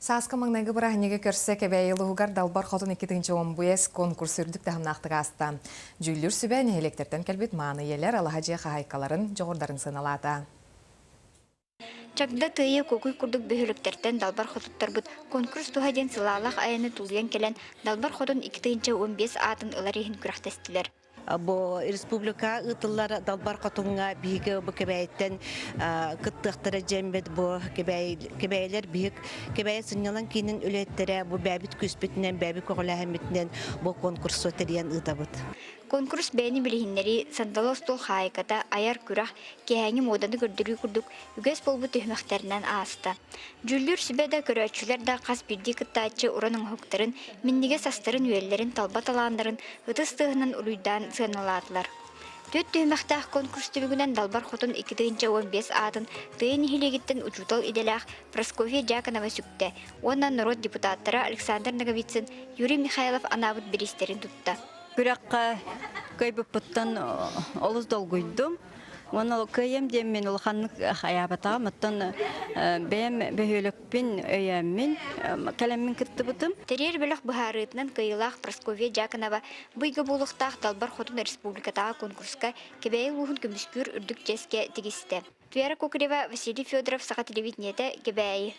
Сааскы маңнайгы бырааһынньыгы көрсө Кэбээйи улууһугар Далбар Хотун-2015 конкурс үрдүк таһымнаахтык ааста. Жүйлүр сүбә нехелектерден кэлбит мааны елер алахажы хахайкаларын жоғырдарын сыналата. Чагда тыйы кокуй курдук бөһөлөктөртен Далбар Хотуттарбыт конкурс туһаден сылаалах айыны тулуян келен Далбар Хотун-2015 аатын ыларыһын күрәхтестилер. Бо республика ыытыллар Далбар Хотунга биһиге бу кэбээйттен кыттыктара жембет бу кэбээйлер биһик кэбээй сыннялан кинин үлеттере бу бәбит күспетинен бәбит коголаһымытнен бу конкурс өтериен ыытабыт. Конкурс бәйни билихиннери сандалостол хайката аяр күрах кеһәңи моданы көрдүрүү курдук үгәс болбу төһмәхтәрнән ааста. Жүллүр сибәдә көрәчүләр да кас бирди кыттаачы ураның хоктарын минниге астарын-үөллэрин талба талаандарын ытыстыгынан улуйдан сыналатлар. Төт төһмәхтәх конкурс түбүгүнән Далбар Хотун-2015 аатын тыйын хилегиттен учутал иделах Прасковья Дьяконова сүкте. Уонна норуот депутаттара Александр Ноговицын, Юрий Михайлов анабыт бириистерин тутта. Күрәккә көйбөттән олыз долгуйдым. Оны көйем дем мен улханнык хаябата, маттан бем бөһөлөкпин өйәммин, калеммин китте бутым. Терер беләк баһарытнан кыйлах Прасковья Дьяконова буйга булыктах Далбар Хотун республикатагы конкурска Кэбээйи улууһун көмүскүр үрдүк жеске тигисте. Туяра Кокурева, Василий Федоров, Саха телевидениете, Кэбээйи.